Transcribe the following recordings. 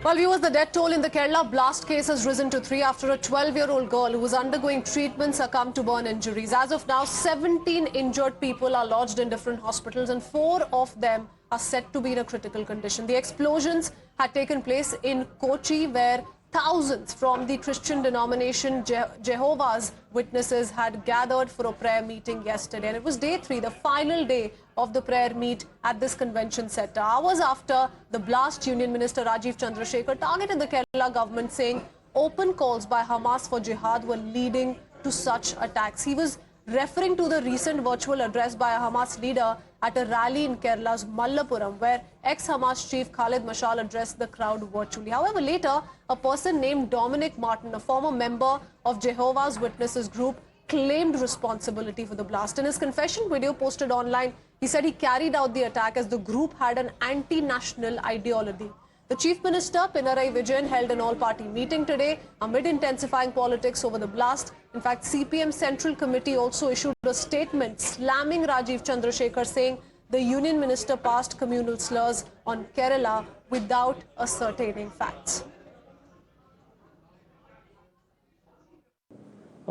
Well, viewers, the death toll in the Kerala blast case has risen to 3 after a 12-year-old girl who was undergoing treatment succumbed to burn injuries. As of now, 17 injured people are lodged in different hospitals and 4 of them are said to be in a critical condition. The explosions had taken place in Kochi, where thousands from the Christian denomination Jehovah's Witnesses had gathered for a prayer meeting yesterday. And it was day 3, the final day of the prayer meet at this convention center. Hours after the blast, Union Minister Rajeev Chandrasekhar targeted the Kerala government, saying open calls by Hamas for jihad were leading to such attacks. He was referring to the recent virtual address by a Hamas leader at a rally in Kerala's Mallappuram, where ex-Hamas chief Khalid Mashal addressed the crowd virtually. However, later, a person named Dominic Martin, a former member of Jehovah's Witnesses group, claimed responsibility for the blast. In his confession video posted online, he said he carried out the attack as the group had an anti-national ideology. The Chief Minister, Vijayan, held an all-party meeting today amid intensifying politics over the blast. In fact, CPM Central Committee also issued a statement slamming Rajeev Chandrasekhar, saying the Union Minister passed communal slurs on Kerala without ascertaining facts.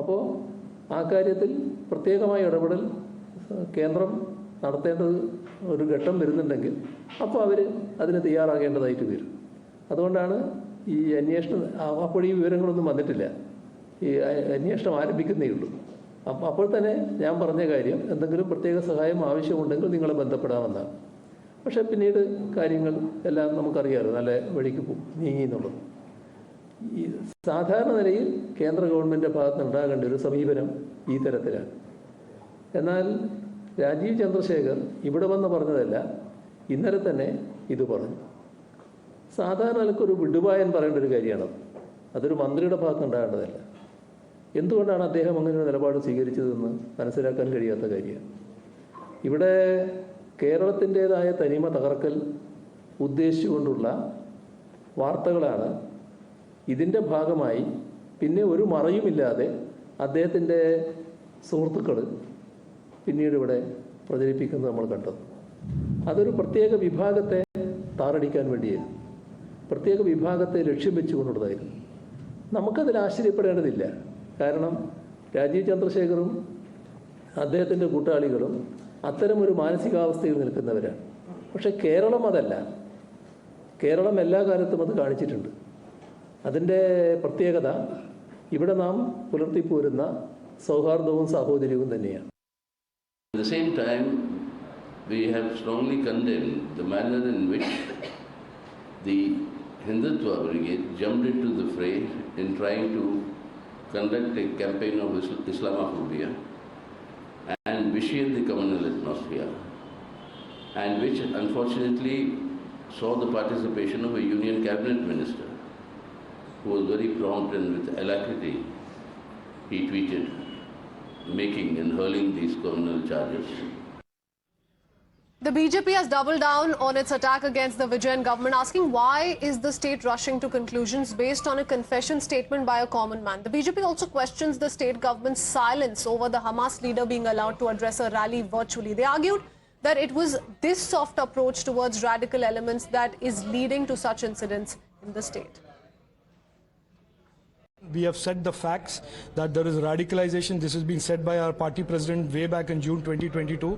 അപ്പോൾ ആ കാര്യത്തിൽ പ്രത്യേകമായ ഇടപെടൽ കേന്ദ്രം നടത്തേണ്ടത് ഒരു ഘട്ടം വരുന്നുണ്ടെങ്കിൽ അപ്പോൾ അവർ അതിന് തയ്യാറാകേണ്ടതായിട്ട് വരും. അതുകൊണ്ടാണ് ഈ അന്വേഷണം, അപ്പോൾ ഈ വിവരങ്ങളൊന്നും വന്നിട്ടില്ല, ഈ അന്വേഷണം ആരംഭിക്കുന്നേ ഉള്ളൂ. അപ്പോൾ തന്നെ ഞാൻ പറഞ്ഞ കാര്യം, എന്തെങ്കിലും പ്രത്യേക സഹായം ആവശ്യമുണ്ടെങ്കിൽ നിങ്ങളെ ബന്ധപ്പെടാമെന്നാണ്. പക്ഷേ പിന്നീട് കാര്യങ്ങൾ എല്ലാം നമുക്കറിയാമല്ലോ, നല്ല വഴിക്ക് നീങ്ങി എന്നുള്ളത്. ഈ സാധാരണ നിലയിൽ കേന്ദ്ര ഗവൺമെൻറ്റിൻ്റെ ഭാഗത്ത് ഉണ്ടാകേണ്ട ഒരു സമീപനം ഈ തരത്തിലാണ്. എന്നാൽ രാജീവ് ചന്ദ്രശേഖർ ഇവിടെ വന്ന് പറഞ്ഞതല്ല, ഇന്നലെ തന്നെ ഇത് പറഞ്ഞു. സാധാരണ നിലക്കൊരു വിടുവായൻ പറയേണ്ട ഒരു കാര്യമാണത്. അതൊരു മന്ത്രിയുടെ ഭാഗത്ത് ഉണ്ടാകേണ്ടതല്ല. എന്തുകൊണ്ടാണ് അദ്ദേഹം അങ്ങനെ ഒരു നിലപാട് സ്വീകരിച്ചതെന്ന് മനസ്സിലാക്കാൻ കഴിയാത്ത കാര്യമാണ്. ഇവിടെ കേരളത്തിൻ്റേതായ തനിമ തകർക്കൽ ഉദ്ദേശിച്ചുകൊണ്ടുള്ള വാർത്തകളാണ് ഇതിൻ്റെ ഭാഗമായി പിന്നെ ഒരു മറയുമില്ലാതെ അദ്ദേഹത്തിൻ്റെ സുഹൃത്തുക്കൾ പിന്നീട് ഇവിടെ പ്രചരിപ്പിക്കുന്നത് നമ്മൾ കണ്ടത്. അതൊരു പ്രത്യേക വിഭാഗത്തെ താറടിക്കാൻ വേണ്ടിയായിരുന്നു, പ്രത്യേക വിഭാഗത്തെ ലക്ഷ്യം വെച്ചുകൊണ്ടുള്ളതായിരുന്നു. നമുക്കതിൽ ആശ്ചര്യപ്പെടേണ്ടതില്ല. കാരണം രാജീവ് ചന്ദ്രശേഖറും അദ്ദേഹത്തിൻ്റെ കൂട്ടാളികളും അത്തരമൊരു മാനസികാവസ്ഥയിൽ നിൽക്കുന്നവരാണ്. പക്ഷേ കേരളം അതല്ല. കേരളം എല്ലാ കാലത്തും അത് കാണിച്ചിട്ടുണ്ട്. അതിൻ്റെ പ്രത്യേകത ഇവിടെ നാം പുലർത്തിപ്പോരുന്ന സൗഹാർദ്ദവും സാഹോദര്യവും തന്നെയാണ്. At the same time, we have strongly condemned the manner in which the Hindutva brigade jumped into the fray in trying to conduct a campaign of Islamophobia and vitiate the communal atmosphere, and which unfortunately saw the participation of a union cabinet minister who was very prompt and with alacrity he tweeted, making and hurling these criminal charges. The BJP has doubled down on its attack against the Vijayan government, asking why is the state rushing to conclusions based on a confession statement by a common man. The BJP also questions the state government's silence over the Hamas leader being allowed to address a rally virtually. They argued that it was this soft approach towards radical elements that is leading to such incidents in the state. We have said the facts that there is radicalization. This has been said by our party president way back in June 2022,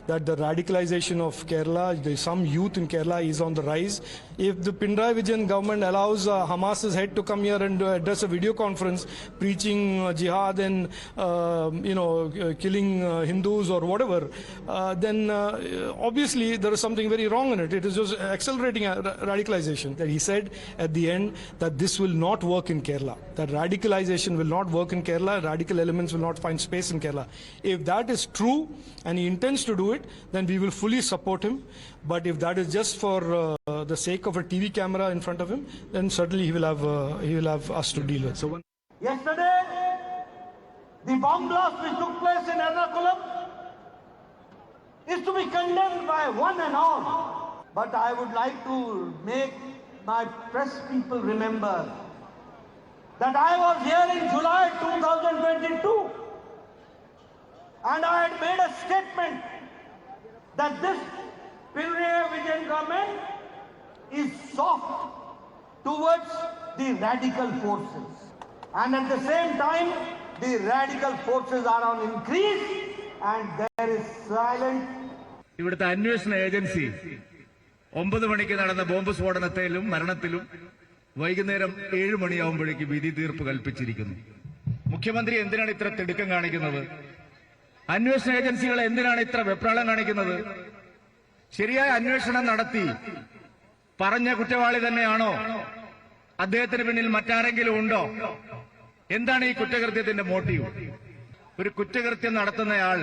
that the radicalization of Kerala, some youth in Kerala is on the rise. If the Pinarayi Vijayan government allows Hamas's head to come here and address a video conference preaching jihad and killing Hindus or whatever, then obviously there is something very wrong in it. It is just accelerating radicalization. That he said at the end that this will not work in Kerala, that radicalization will not work in Kerala, radical elements will not find space in Kerala. If that is true and he intends to do it, then we will fully support him. But if that is just for the sake of a TV camera in front of him, then certainly he will have us to deal with. So yesterday, the bomb blast which took place in Ernakulam is to be condemned by one and all. But I would like to make my press people remember that I was here in July 2022 and I had made a statement that this Pinarayi Vijayan government is soft towards the radical forces. And at the same time, the radical forces are on increase and there is silent. ഇവിടുത്തെ അന്വേഷണ agency 9 മണിക്ക് നടന്ന bomb സ്ഫോടനത്തിലും മരണത്തിലും വൈകുന്നേരം 7 മണിയാവുമ്പോഴേക്ക് വിധി തീർപ്പ് കൽപ്പിച്ചിരിക്കുന്നു. മുഖ്യമന്ത്രി എന്തിനാണ് ഇത്ര തിടുക്കം കാണിക്കുന്നത്? അന്വേഷണ ഏജൻസികൾ എന്തിനാണ് ഇത്ര വെപ്രാളം കാണിക്കുന്നത്? ശരിയായ അന്വേഷണം നടത്തി പറഞ്ഞ കുറ്റവാളി തന്നെയാണോ? അദ്ദേഹത്തിന് പിന്നിൽ മറ്റാരെങ്കിലും ഉണ്ടോ? എന്താണ് ഈ കുറ്റകൃത്യത്തിന്റെ മോട്ടീവ്? ഒരു കുറ്റകൃത്യം നടത്തുന്നയാൾ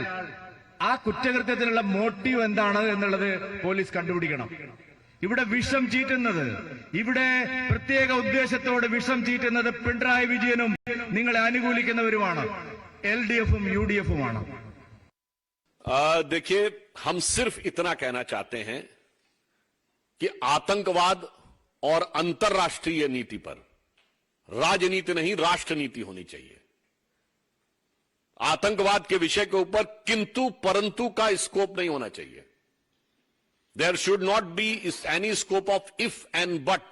ആ കുറ്റകൃത്യത്തിനുള്ള മോട്ടീവ് എന്താണ് എന്നുള്ളത് പോലീസ് കണ്ടുപിടിക്കണം. ഇവിടെ വിഷം ചീറ്റുന്നത്, ഇവിടെ പ്രത്യേക ഉദ്ദേശത്തോട് വിഷം ചീറ്റുന്നത് പിണറായി വിജയനും നിങ്ങളെ അനുകൂലിക്കുന്നവരുമാണ്, LDFും UDFുമാണ്. देखिए, हम सिर्फ इतना कहना चाहते हैं कि आतंकवाद और अंतर्राष्ट्रीय नीति पर राजनीति नहीं राष्ट्रनीति होनी चाहिए. आतंकवाद के विषय के ऊपर किंतु परंतु का स्कोप नहीं होना चाहिए. There should not be any scope of if and but.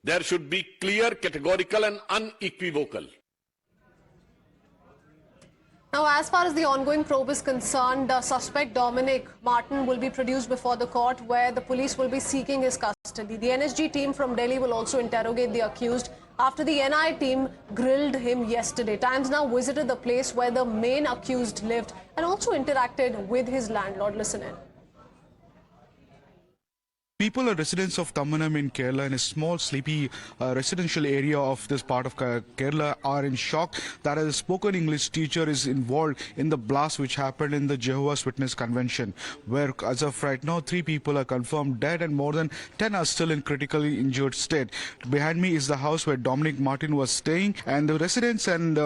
There should be clear, categorical and unequivocal. Now, as far as the ongoing probe is concerned, suspect Dominic Martin will be produced before the court where the police will be seeking his custody. The NSG team from Delhi will also interrogate the accused after the NI team grilled him yesterday. Times now visited the place where the main accused lived and also interacted with his landlord. Listen in. People are residents of Tammanam in Kerala, in a small, sleepy residential area of this part of Kerala, are in shock that a spoken English teacher is involved in the blast which happened in the Jehovah's Witness Convention, where as of right now 3 people are confirmed dead and more than 10 are still in critically injured state. Behind me is the house where Dominic Martin was staying, and the residents and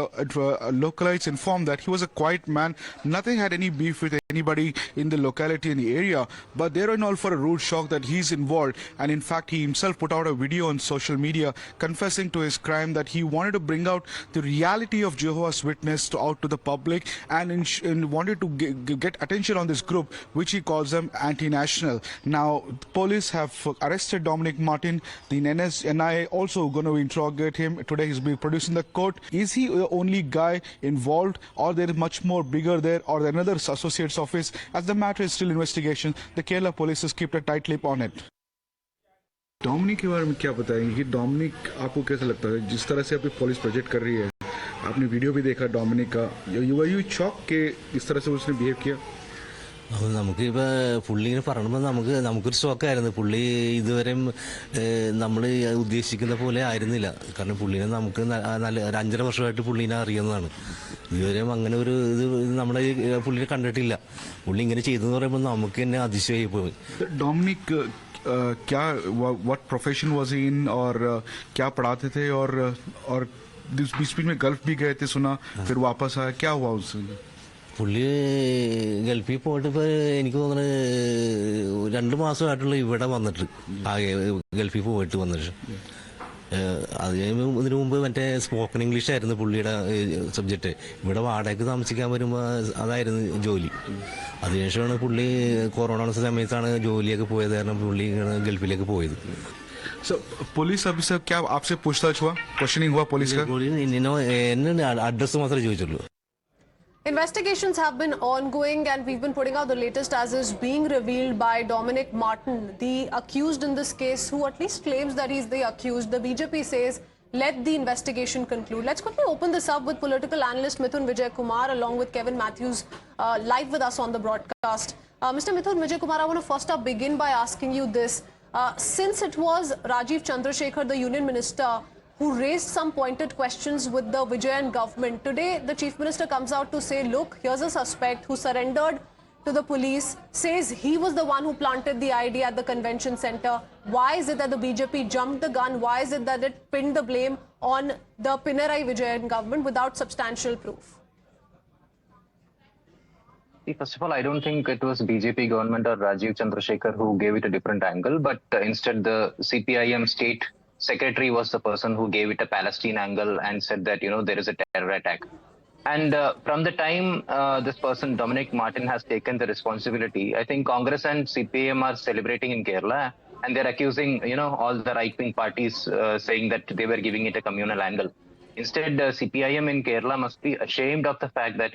localites informed that he was a quiet man, nothing had any beef with anybody in the locality in the area, but they're in all for a rude shock that he's involved, and in fact he himself put out a video on social media confessing to his crime, that he wanted to bring out the reality of Jehovah's Witness out to the public and wanted to get attention on this group which he calls them anti-national. Now police have arrested Dominic Martin. The NIA also going to interrogate him today. He's being produced in the court. Is he the only guy involved, or there is much more bigger there, or another associate's office? As the matter is still investigation, the Kerala police has kept a tight lip on it. Dominic के बारे में क्या बताएंगे कि Dominic आपको कैसा लगता है जिस तरह से आपकी पुलिस प्रोजेक्ट कर रही है? आपने वीडियो भी देखा डोमिनिक का, यू शॉक के इस तरह से उसने बिहेव किया? നമുക്കിപ്പോൾ പുള്ളി ഇങ്ങനെ പറയുമ്പോൾ നമുക്കൊരു ഷോക്കായിരുന്നു. പുള്ളി ഇതുവരെയും നമ്മൾ ഉദ്ദേശിക്കുന്ന പോലെ ആയിരുന്നില്ല. കാരണം പുള്ളീനെ നമുക്ക് നല്ല 5.5 വർഷമായിട്ട് പുള്ളീനെ അറിയുന്നതാണ്. ഇതുവരെയും അങ്ങനെ ഒരു ഇത് നമ്മുടെ പുള്ളിനെ കണ്ടിട്ടില്ല. പുള്ളി ഇങ്ങനെ ചെയ്തെന്ന് പറയുമ്പോൾ നമുക്ക് തന്നെ അതിശയമായി പോയി. डोमिनिक क्या व्हाट प्रोफेशन वाज ही इन, और क्या पढ़ाते थे, और बीच में गल्फ भी गए थे सुना, फिर वापस आया, क्या हुआ उससे? പുള്ളി ഗൾഫിൽ പോയിട്ട് ഇപ്പോൾ എനിക്ക് തോന്നുന്നത് 2 മാസമായിട്ടുള്ള ഇവിടെ വന്നിട്ട്, ആകെ ഗൾഫിൽ പോയിട്ട് വന്നിട്ട്. അത് ഇതിനു മുമ്പ് മറ്റേ സ്പോക്കൺ ഇംഗ്ലീഷ് ആയിരുന്നു പുള്ളിയുടെ സബ്ജക്റ്റ്. ഇവിടെ വാടകയ്ക്ക് താമസിക്കാൻ വരുമ്പോൾ അതായിരുന്നു ജോലി. അതിനുശേഷമാണ് പുള്ളി കൊറോണ സമയത്താണ് ജോലിയൊക്കെ പോയത്, കാരണം പുള്ളി ഗൾഫിലേക്ക് പോയത്. So, police officer क्या आपसे पूछताछ हुआ, क्वेश्चनिंग हुआ पुलिस का? എന്നെ അഡ്രസ്സ് മാത്രമേ ചോദിച്ചുള്ളൂ. Investigations have been ongoing and we've been putting out the latest as is being revealed by Dominic Martin, the accused in this case, who at least claims that he's the accused. The BJP says, let the investigation conclude. Let's quickly open this up with political analyst Mithun Vijay Kumar along with Kevin Matthews live with us on the broadcast. Mr. Mithun Vijay Kumar, I want to first up begin by asking you this. Since it was Rajeev Chandrasekhar, the union minister, who raised some pointed questions with the Vijayan government, today the chief minister comes out to say, look, here's a suspect who surrendered to the police, says he was the one who planted the idea at the convention center. Why is it that the BJP jumped the gun? Why is it that it pinned the blame on the Pinarayi Vijayan government without substantial proof? First of all, I don't think it was BJP government or Rajeev Chandrasekhar who gave it a different angle, but instead the CPIM state secretary was the person who gave it a Palestine angle and said that, there is a terror attack. And from the time this person, Dominic Martin, has taken the responsibility, I think Congress and CPIM are celebrating in Kerala. and they're accusing, all the right-wing parties, saying that they were giving it a communal angle. Instead, CPIM in Kerala must be ashamed of the fact that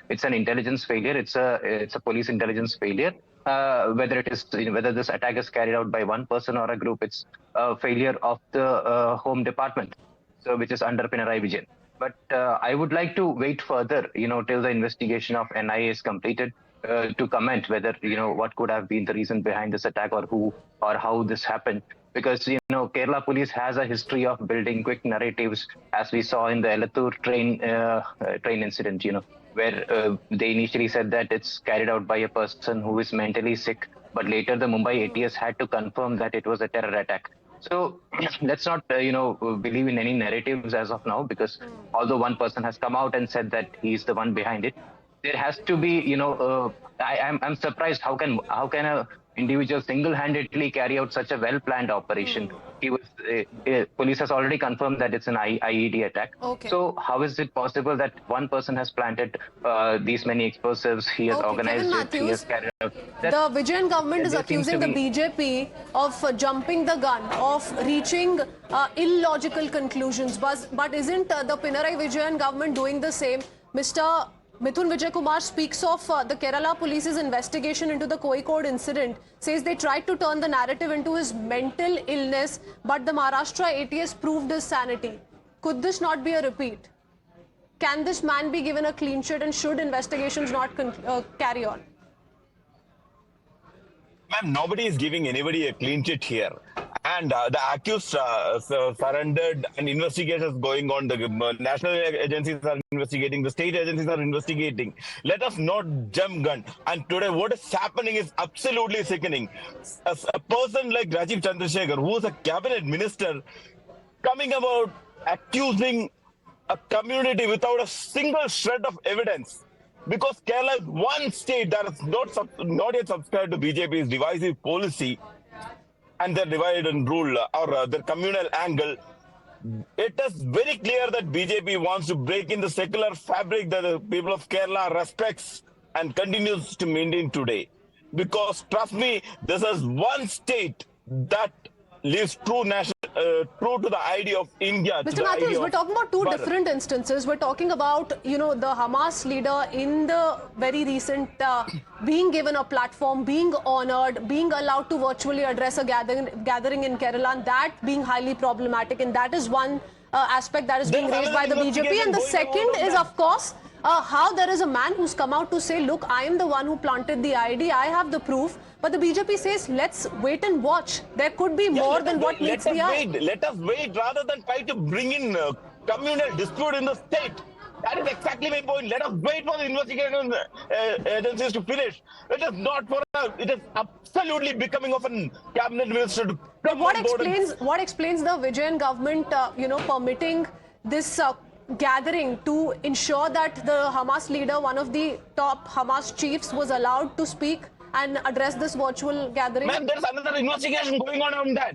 it's an intelligence failure. It's a police intelligence failure. Whether this attack is carried out by one person or a group, it's a failure of the Home Department, so which is under Pinarayi Vijayan. But I would like to wait further, till the investigation of NIA is completed, to comment whether what could have been the reason behind this attack, or who or how this happened. Because Kerala police has a history of building quick narratives, as we saw in the Elattur train incident. Where they initially said that it's carried out by a person who is mentally sick, but later the Mumbai ATS had to confirm that it was a terror attack. So let's not, believe in any narratives as of now, because although one person has come out and said that he's the one behind it, there has to be, I'm surprised how can a individual single-handedly carry out such a well-planned operation. Police has already confirmed that it's an IED attack. Okay. So how is it possible that one person has planted these many explosives? He has organized it. He has carried out. The Vijayan government is accusing the BJP of jumping the gun, of reaching illogical conclusions. But isn't the Pinarayi Vijayan government doing the same? Mr. Mithun Vijay Kumar speaks of the Kerala police's investigation into the Kozhikode incident, says they tried to turn the narrative into his mental illness, but the Maharashtra ATS proved his sanity. Could this not be a repeat? Can this man be given a clean sheet, and should investigations not carry on? Ma'am, nobody is giving anybody a clean sheet here. And the accused surrendered, and investigations going on. The national agencies are investigating, the state agencies are investigating. Let us not jump gun. And today what is happening is absolutely sickening. As a person like Rajeev Chandrasekhar, who is a cabinet minister, coming about accusing a community without a single shred of evidence. Because Kerala is one state that is not yet subscribed to BJP's divisive policy and their divide and rule, or their communal angle. It is very clear that BJP wants to break in the secular fabric that the people of Kerala respects and continues to maintain today. Because trust me, this is one state that lives true to the idea of India. Mr. Matthews, we're talking about two different instances. We're talking about, the Hamas leader in the very recent being given a platform, being honored, being allowed to virtually address a gathering in Kerala, and that being highly problematic. And that is one aspect that is being raised by the BJP. And the second is, of course, how there is a man who's come out to say, look, I am the one who planted the IED, I have the proof. But the BJP says, let's wait and watch. There could be more than what meets the eye. Let us wait rather than try to bring in communal dispute in the state. That is exactly my point. Let us wait for the investigation agencies to finish. It is not for us. It is absolutely becoming of a cabinet minister to come what on board. What explains the Vijayan government, permitting this gathering to ensure that the Hamas leader, one of the top Hamas chiefs, was allowed to speak and address this virtual gathering? Ma'am, there is another investigation going on that.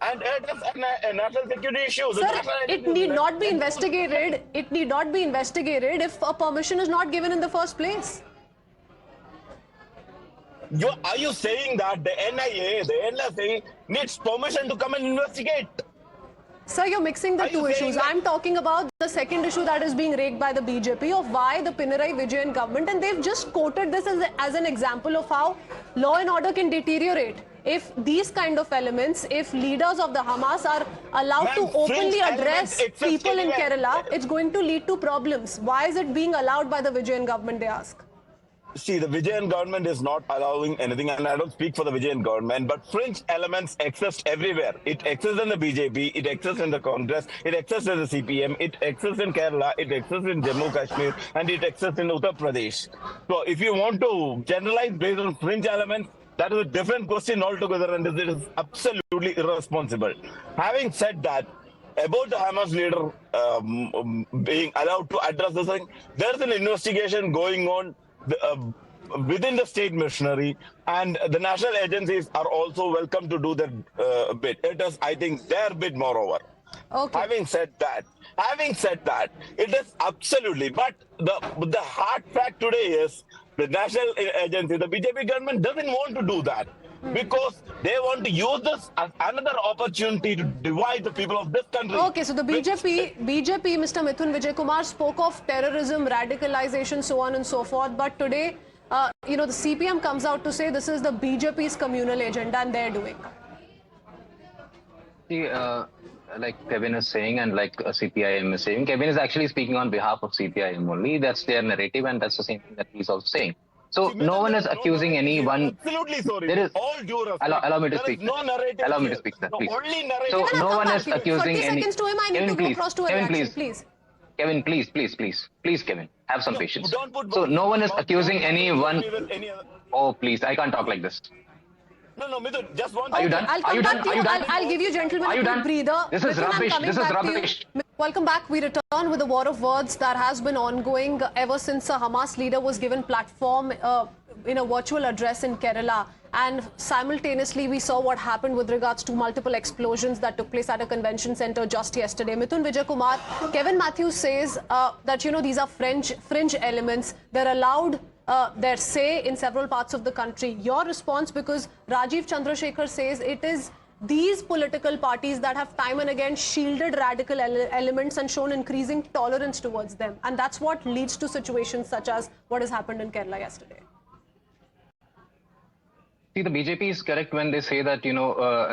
And it is a national security issue. Sir, it need not be investigated. It need not be investigated if a permission is not given in the first place. Are you saying that the NIA, the NSA, needs permission to come and investigate? Sir, you're mixing the two issues. I'm talking about the second issue that is being raised by the BJP of why the Pinarayi Vijayan government, and they've just quoted this as an example of how law and order can deteriorate. If these kind of elements, if leaders of the Hamas are allowed to openly address people in Kerala, it's going to lead to problems. Why is it being allowed by the Vijayan government, they ask? See, the Vijayan government is not allowing anything, and I don't speak for the Vijayan government, but fringe elements exist everywhere. It exists in the BJP, it exists in the Congress, it exists in the CPM, it exists in Kerala, it exists in Jammu Kashmir, and it exists in Uttar Pradesh. So if you want to generalize based on fringe elements, that is a different question altogether, and it is absolutely irresponsible. Having said that, about the Hamas leader being allowed to address this thing, there's an investigation going on within the state machinery, and the national agencies are also welcome to do their bit. It is, I think, their bit moreover. Okay. Having said that, it is absolutely, but the hard fact today is the national agency, the BJP government doesn't want to do that. because they want to use this as another opportunity to divide the people of this country. Okay, so the BJP, Mr. Mithun Vijay Kumar spoke of terrorism, radicalization, so on and so forth. But today, the CPM comes out to say this is the BJP's communal agenda and they're doing. See, like Kevin is saying and like CPIM is saying, Kevin is actually speaking on behalf of CPIM only. That's their narrative and that's the same thing that he's also saying. So no one is accusing anyone. Absolutely sorry. There is, all due respect. allow me to There speak. is no narrative. Allow me here. to speak, sir, The please. only narrative. So no one is accusing 30 any. seconds to him, I need Kevin, to go please. across to a Kevin, reaction, please. please. Kevin, please, Kevin, have some patience. Don't put So no one is don't accusing anyone. me with any other- Oh, please, I can't talk like this. No, Mithun, just one. Are you done? I'll Are come you back done? to Are you. you done? I'll give you gentlemen Are a you quick done? breather. This is Mithun, I'm rubbish. coming This is back to you. rubbish. Welcome back. We return with a war of words that has been ongoing ever since a Hamas leader was given platform in a virtual address in Kerala. And simultaneously, we saw what happened with regards to multiple explosions that took place at a convention center just yesterday. Mithun Vijay Kumar, Kevin Matthews says that, these are fringe elements. They're allowed their say in several parts of the country. Your response, because Rajeev Chandrasekhar says it is these political parties that have time and again shielded radical elements and shown increasing tolerance towards them. And that's what leads to situations such as what has happened in Kerala yesterday. See, the BJP is correct when they say that,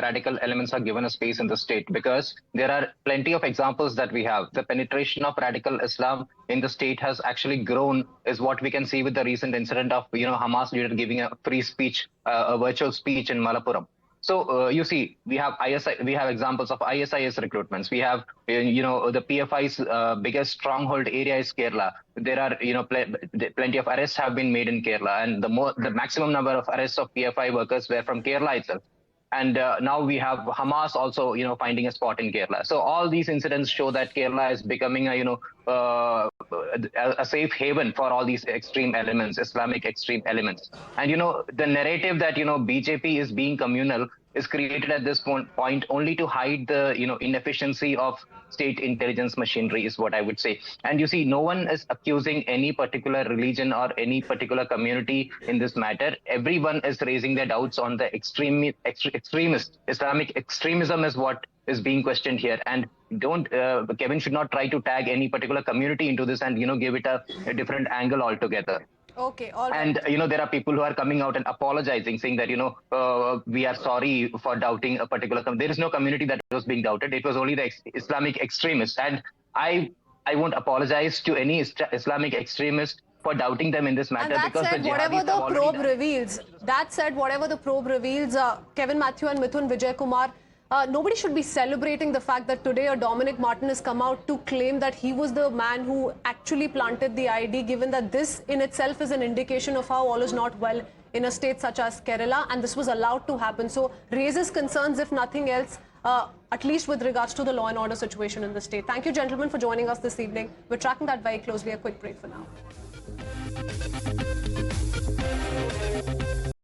radical elements are given a space in the state, because there are plenty of examples that we have. The penetration of radical Islam in the state has actually grown, is what we can see with the recent incident of, Hamas leader giving a free speech, a virtual speech in Malappuram. So, you see, we have examples of ISIS recruitments. We have, the PFI's biggest stronghold area is Kerala. There are, plenty of arrests have been made in Kerala, and the maximum number of arrests of PFI workers were from Kerala itself. And now we have Hamas also, finding a spot in Kerala. So all these incidents show that Kerala is becoming a safe haven for all these extreme elements, Islamic extreme elements. And, the narrative that, BJP is being communal is created at this point only to hide the, inefficiency of state intelligence machinery is what I would say. And you see, no one is accusing any particular religion or any particular community in this matter. Everyone is raising their doubts on the extremist. Islamic extremism is what is being questioned here. And Kevin should not try to tag any particular community into this and, give it a different angle altogether. Okay, all right. And, there are people who are coming out and apologizing, saying that, we are sorry for doubting a particular community. There is no community that was being doubted. It was only the Islamic extremists. And I won't apologize to any Islamic extremist for doubting them in this matter. And that said, whatever the probe reveals, Kevin Matthew and Mithun Vijay Kumar, nobody should be celebrating the fact that today a Dominic Martin has come out to claim that he was the man who actually planted the ID, given that this in itself is an indication of how all is not well in a state such as Kerala, and this was allowed to happen. So raises concerns, if nothing else, at least with regards to the law and order situation in the state. Thank you, gentlemen, for joining us this evening. We're tracking that very closely. A quick break for now.